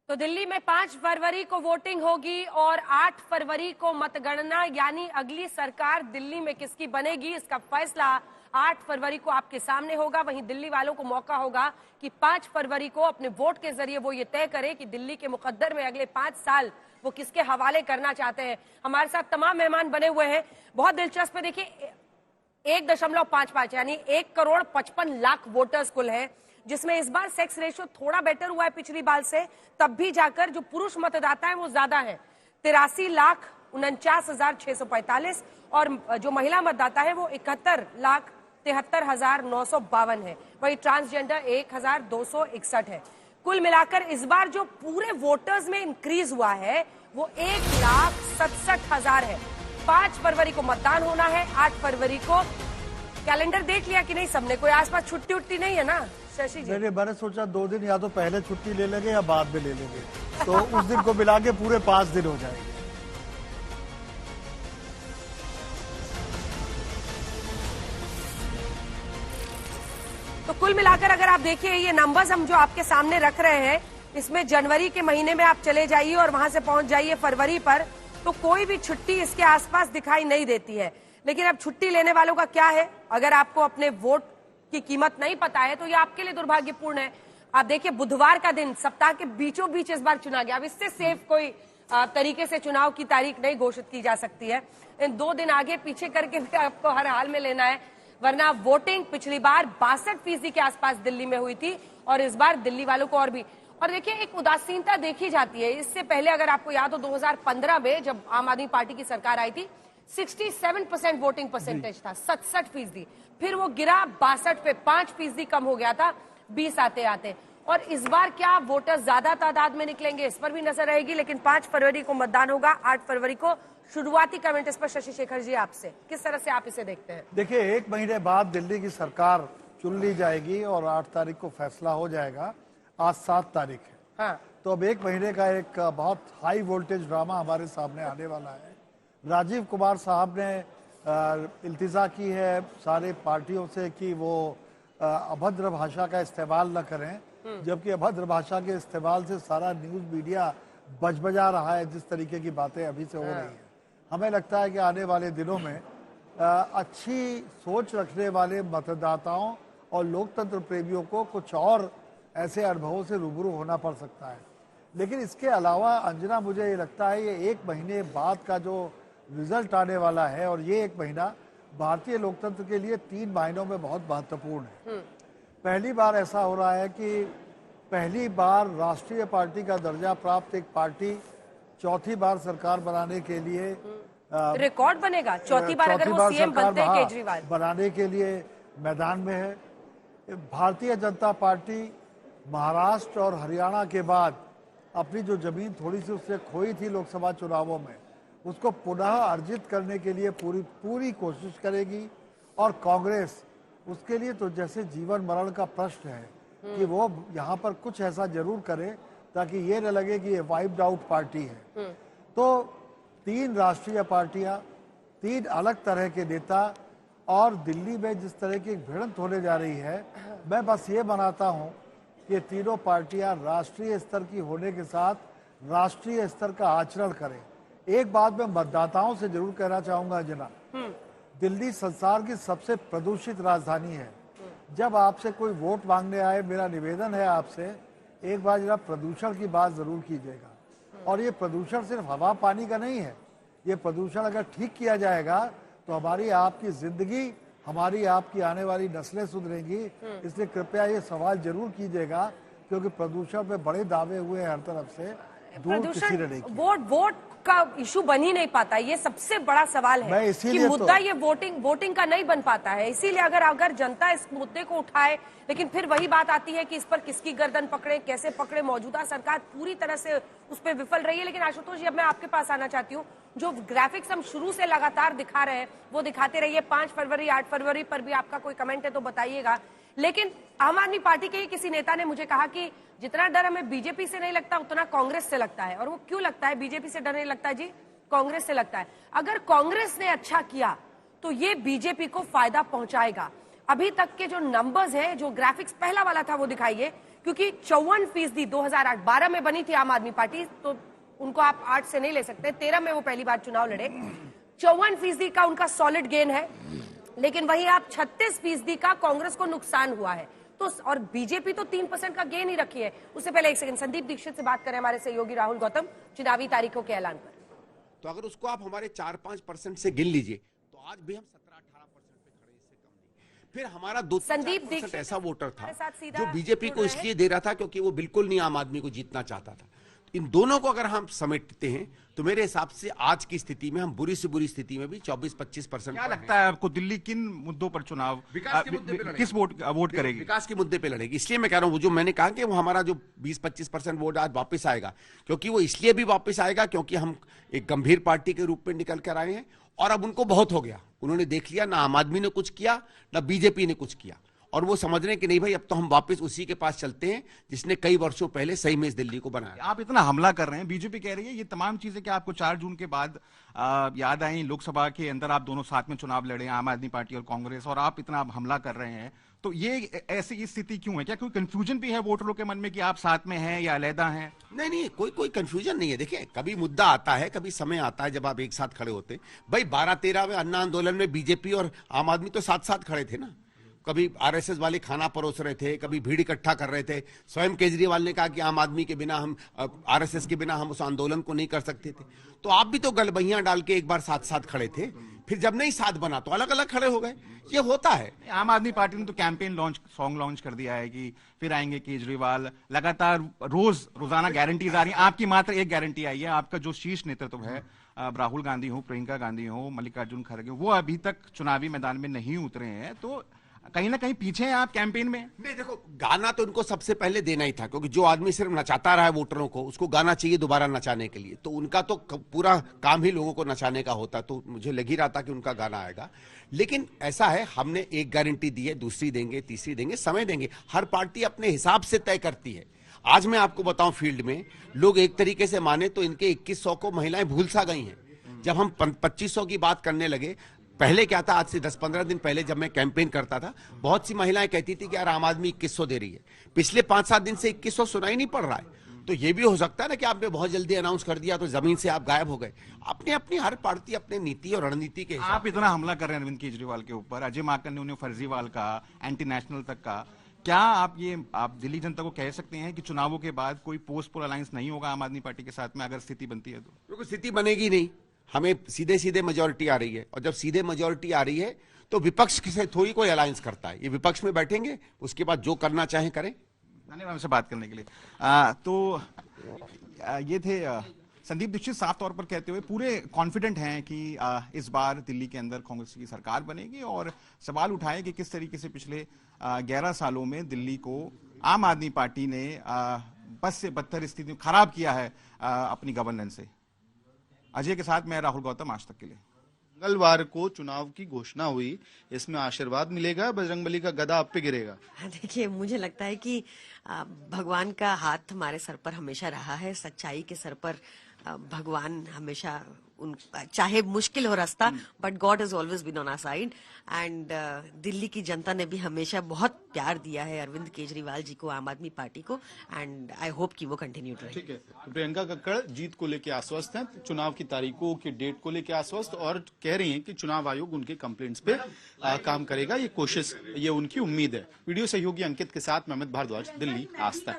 तो दिल्ली में 5 फरवरी को वोटिंग होगी और 8 फरवरी को मतगणना, यानी अगली सरकार दिल्ली में किसकी बनेगी इसका फैसला 8 फरवरी को आपके सामने होगा। वहीं दिल्ली वालों को मौका होगा कि 5 फरवरी को अपने वोट के जरिए वो ये तय करे कि दिल्ली के मुकद्दर में अगले 5 साल वो किसके हवाले करना चाहते हैं। हमारे साथ तमाम मेहमान बने हुए हैं। बहुत दिलचस्प है, देखिए 1.55 यानी 1,55,00,000 वोटर्स कुल है, जिसमें इस बार सेक्स रेशियो थोड़ा बेटर हुआ है पिछली बार से, तब भी जाकर जो पुरुष मतदाता है वो ज्यादा है, 83,49,645 और जो महिला मतदाता है वो 71,73,952 है। वही ट्रांसजेंडर 1,261 है। कुल मिलाकर इस बार जो पूरे वोटर्स में इंक्रीज हुआ है वो 1,67,000 है। 5 फरवरी को मतदान होना है। 8 फरवरी को कैलेंडर देख लिया कि नहीं सबने? कोई आसपास छुट्टी उट्टी नहीं है ना शशि जी? मैंने सोचा 2 दिन या तो पहले छुट्टी ले लेंगे या बाद में ले लेंगे, तो उस दिन को मिला के पूरे 5 दिन हो जाएंगे। तो कुल मिलाकर अगर आप देखिए ये नंबर्स हम जो आपके सामने रख रहे हैं, इसमें जनवरी के महीने में आप चले जाइए और वहां से पहुंच जाइए फरवरी पर, तो कोई भी छुट्टी इसके आसपास दिखाई नहीं देती है। लेकिन अब छुट्टी लेने वालों का क्या है? अगर आपको अपने वोट की कीमत नहीं पता है तो ये आपके लिए दुर्भाग्यपूर्ण है। आप देखिए बुधवार का दिन सप्ताह के बीचों बीच इस बार चुना गया। अब इससे सेफ कोई तरीके से चुनाव की तारीख नहीं घोषित की जा सकती है। इन 2 दिन आगे पीछे करके भी आपको हर हाल में लेना है, वरना वोटिंग पिछली बार 62% के आसपास दिल्ली में हुई थी और इस बार दिल्ली वालों को और भी। और देखिए एक उदासीनता देखी जाती है। इससे पहले अगर आपको याद हो 2015 में जब आम आदमी पार्टी की सरकार आई थी 67% वोटिंग परसेंटेज था, 67%। फिर वो गिरा 62 पे, 5% कम हो गया था 20 आते आते। और इस बार क्या वोटर ज्यादा तादाद में निकलेंगे इस पर भी नजर रहेगी। लेकिन 5 फरवरी को मतदान होगा। 8 फरवरी को शुरुआती कमेंट इस पर शशि शेखर जी आपसे, किस तरह से आप इसे देखते हैं? देखिए 1 महीने बाद दिल्ली की सरकार चुन ली जाएगी और 8 तारीख को फैसला हो जाएगा। आज 7 तारीख है। हाँ। तो अब 1 महीने का एक बहुत हाई वोल्टेज ड्रामा हमारे सामने आने वाला है। राजीव कुमार साहब ने इल्तिजा की है सारे पार्टियों से कि वो अभद्र भाषा का इस्तेमाल न करें, जबकि अभद्र भाषा के इस्तेमाल से सारा न्यूज मीडिया बजबजा रहा है। जिस तरीके की बातें अभी से हो रही हैं, हमें लगता है कि आने वाले दिनों में अच्छी सोच रखने वाले मतदाताओं और लोकतंत्र प्रेमियों को कुछ और ऐसे अनुभवों से रूबरू होना पड़ सकता है। लेकिन इसके अलावा अंजना, मुझे ये लगता है ये 1 महीने बाद का जो रिजल्ट आने वाला है, और ये 1 महीना भारतीय लोकतंत्र के लिए 3 मायनों में बहुत महत्वपूर्ण है। पहली बार ऐसा हो रहा है कि पहली बार राष्ट्रीय पार्टी का दर्जा प्राप्त एक पार्टी चौथी बार सरकार बनाने के लिए रिकॉर्ड बनेगा। चौथी बार अगर वो सीएम बनते हैं केजरीवाल, बनाने के लिए मैदान में है। भारतीय जनता पार्टी महाराष्ट्र और हरियाणा के बाद अपनी जो जमीन थोड़ी सी उससे खोई थी लोकसभा चुनावों में, उसको पुनः अर्जित करने के लिए पूरी कोशिश करेगी। और कांग्रेस उसके लिए तो जैसे जीवन मरण का प्रश्न है कि वो यहाँ पर कुछ ऐसा जरूर करे ताकि ये न लगे कि ये वाइप्ड आउट पार्टी है। तो 3 राष्ट्रीय पार्टियां, 3 अलग तरह के नेता, और दिल्ली में जिस तरह की भिड़ंत होने जा रही है, मैं बस ये बनाता हूँ कि तीनों पार्टियां राष्ट्रीय स्तर की होने के साथ राष्ट्रीय स्तर का आचरण करें। एक बात मैं मतदाताओं से जरूर कहना चाहूंगा जना, दिल्ली संसार की सबसे प्रदूषित राजधानी है। जब आपसे कोई वोट मांगने आए, मेरा निवेदन है आपसे, एक बार जरा प्रदूषण की बात जरूर कीजिएगा। और ये प्रदूषण सिर्फ हवा पानी का नहीं है, ये प्रदूषण अगर ठीक किया जाएगा तो हमारी आपकी जिंदगी, हमारी आपकी आने वाली नस्लें सुधरेंगी। इसलिए कृपया ये सवाल जरूर कीजिएगा, क्योंकि प्रदूषण पे बड़े दावे हुए हैं हर तरफ से, दूर किसी ने नहीं किया। वोट का इशू बन ही नहीं पाता, ये सबसे बड़ा सवाल है कि मुद्दा ये वोटिंग का नहीं बन पाता है। इसीलिए अगर जनता इस मुद्दे को उठाए, लेकिन फिर वही बात आती है कि इस पर किसकी गर्दन पकड़े, कैसे पकड़े। मौजूदा सरकार पूरी तरह से उस पर विफल रही है। लेकिन आशुतोष जी, अब मैं आपके पास आना चाहती हूँ। जो ग्राफिक्स हम शुरू से लगातार दिखा रहे हैं वो दिखाते रहिए। 5 फरवरी 8 फरवरी पर भी आपका कोई कमेंट है तो बताइएगा। लेकिन आम आदमी पार्टी के ही किसी नेता ने मुझे कहा कि जितना डर हमें बीजेपी से नहीं लगता उतना कांग्रेस से लगता है। और वो क्यों लगता है? बीजेपी से डर नहीं लगता जी, कांग्रेस से लगता है। अगर कांग्रेस ने अच्छा किया तो ये बीजेपी को फायदा पहुंचाएगा। अभी तक के जो नंबर्स हैं, जो ग्राफिक्स पहला वाला था वो दिखाइए, क्योंकि 54% 2008-12 में बनी थी आम आदमी पार्टी, तो उनको आप 8 से नहीं ले सकते। 13 में वो पहली बार चुनाव लड़े, 54% का उनका सॉलिड गेन है, लेकिन वहीं आप 36% का कांग्रेस को नुकसान हुआ है। तो और बीजेपी तो 3% का गेन ही रखी है। उससे पहले एक सेकंड संदीप दीक्षित से बात करें हमारे सहयोगी राहुल गौतम चुनावी तारीखों के ऐलान पर। तो अगर उसको आप हमारे 4-5% से गिन लीजिए तो आज भी हम 17-18% पे खड़े, इससे कम नहीं। फिर हमारा 2-3% ऐसा वोटर था जो बीजेपी को इसलिए दे रहा था क्योंकि वो बिल्कुल नहीं आम आदमी को जीतना चाहता था। इन दोनों को अगर हम समेटते हैं तो मेरे हिसाब से आज की स्थिति में हम बुरी से बुरी स्थिति में भी 24-25%। क्या लगता है आपको दिल्ली किन मुद्दों पर चुनाव किस वोट करेगी? विकास के मुद्दे पे लड़ेगी। इसलिए मैं कह रहा हूं, वो जो मैंने कहा कि वो हमारा जो 20-25% वोट आज वापस आएगा, क्योंकि वो इसलिए भी वापस आएगा क्योंकि हम एक गंभीर पार्टी के रूप में निकल कर आए हैं और अब उनको बहुत हो गया। उन्होंने देख लिया ना आम आदमी ने कुछ किया ना बीजेपी ने कुछ किया, और वो समझ रहे हैं कि नहीं भाई अब तो हम वापस उसी के पास चलते हैं जिसने कई वर्षों पहले सही में इस दिल्ली को बनाया। आप इतना हमला कर रहे हैं, बीजेपी कह रही है ये तमाम चीजें क्या आपको 4 जून के बाद याद आई? लोकसभा के अंदर आप दोनों साथ में चुनाव लड़े, आम आदमी पार्टी और कांग्रेस, और आप इतना हमला कर रहे हैं, तो ये ऐसी स्थिति क्यों है? क्या कोई कंफ्यूजन भी है वोटरों के मन में कि आप साथ में हैं या अलहदा हैं? नहीं, कोई कंफ्यूजन नहीं है। देखिए, कभी मुद्दा आता है, कभी समय आता है जब आप एक साथ खड़े होते। भाई 12-13 में अन्ना आंदोलन में बीजेपी और आम आदमी तो साथ साथ खड़े थे ना। कभी आरएसएस वाले खाना परोस रहे थे, कभी भीड़ इकट्ठा कर रहे थे। स्वयं केजरीवाल ने कहा कि आम आदमी के बिना हम, आरएसएस के बिना हम उस आंदोलन को नहीं कर सकते थे। तो आप भी तो गलबहियां डाल के एक बार साथ साथ खड़े थे, फिर जब नहीं साथ बना तो अलग अलग खड़े हो गए। ये होता है। आम आदमी पार्टी ने तो कैंपेन सॉन्ग लॉन्च कर दिया है कि फिर आएंगे केजरीवाल। लगातार रोजाना गारंटीज आ रही हैं। आपकी मात्र एक गारंटी आई है, आपका जो शीर्ष नेतृत्व है, राहुल गांधी हो, प्रियंका गांधी हो, मल्लिकार्जुन खड़गे, वो अभी तक चुनावी मैदान में नहीं उतरे हैं। तो कहीं ना कहीं पीछे हैं आप कैंपेन में। नहीं, देखो, गाना तो उनको सबसे पहले देना ही था, क्योंकि जो आदमी सिर्फ नचाता रहा है वोटरों को, उसको गाना चाहिए दोबारा नचाने के लिए। तो उनका तो पूरा काम ही लोगों को नचाने का होता, तो मुझे लग ही रहा था कि उनका गाना आएगा। लेकिन ऐसा है, हमने एक गारंटी दी है, दूसरी देंगे, तीसरी देंगे, समय देंगे। हर पार्टी अपने हिसाब से तय करती है। आज मैं आपको बताऊं, फील्ड में लोग एक तरीके से माने तो इनके 2100 को महिलाएं भूल सा गई हैं। जब हम 2500 की बात करने लगे, पहले क्या था, आज से 10-15 दिन पहले जब मैं कैंपेन करता था, बहुत सी महिलाएं कहती थी कि यार आम आदमी 2100 दे रही है। पिछले 5-7 दिन से 2100 सुनाई नहीं पड़ रहा है। तो ये भी हो सकता है ना कि आपने बहुत जल्दी अनाउंस कर दिया तो जमीन से आप गायब हो गए। अपनी हर पार्टी अपने नीति और रणनीति के। आप इतना हमला कर रहे हैं अरविंद केजरीवाल के ऊपर, अजय माकन ने उन्हें फर्जीवाल कहा, एंटी नेशनल तक का। क्या आप दिल्ली जनता को कह सकते हैं कि चुनावों के बाद कोई पोस्ट पोल अलायंस नहीं होगा आम आदमी पार्टी के साथ में, अगर स्थिति बनती है तो? क्योंकि स्थिति बनेगी नहीं, हमें सीधे मेजॉरिटी आ रही है, और जब सीधे मेजॉरिटी आ रही है तो विपक्ष से थोड़ी कोई अलायंस करता है। ये विपक्ष में बैठेंगे, उसके बाद जो करना चाहें करें। धन्यवाद हमसे बात करने के लिए। ये थे संदीप दीक्षित, साफ तौर पर कहते हुए पूरे कॉन्फिडेंट हैं कि इस बार दिल्ली के अंदर कांग्रेस की सरकार बनेगी, और सवाल उठाए कि किस तरीके से पिछले 11 सालों में दिल्ली को आम आदमी पार्टी ने बस से बदतर स्थिति खराब किया है अपनी गवर्नेंस से। अजय के साथ मैं राहुल गौतम, आज तक के लिए। मंगलवार को चुनाव की घोषणा हुई, इसमें आशीर्वाद मिलेगा, बजरंगबली का गदा आप पे गिरेगा? देखिए, मुझे लगता है कि भगवान का हाथ हमारे सर पर हमेशा रहा है। सच्चाई के सर पर भगवान हमेशा चाहे मुश्किल हो रास्ता, but God is always been on our side. And Delhi की जनता ने भी हमेशा बहुत प्यार दिया है अरविंद केजरीवाल जी को, आम आदमी पार्टी को, एंड आई होप कि वो कंटिन्यू रहे। ठीक है, तो प्रियंका कक्कड़ जीत को लेकर आश्वस्त हैं, चुनाव की तारीखों की डेट को लेकर आश्वस्त, और कह रही हैं कि चुनाव आयोग उनके कंप्लेंट्स पे काम करेगा। ये कोशिश, ये उनकी उम्मीद है। वीडियो सहयोगी अंकित के साथ मैं अमित भारद्वाज, दिल्ली, आज तक।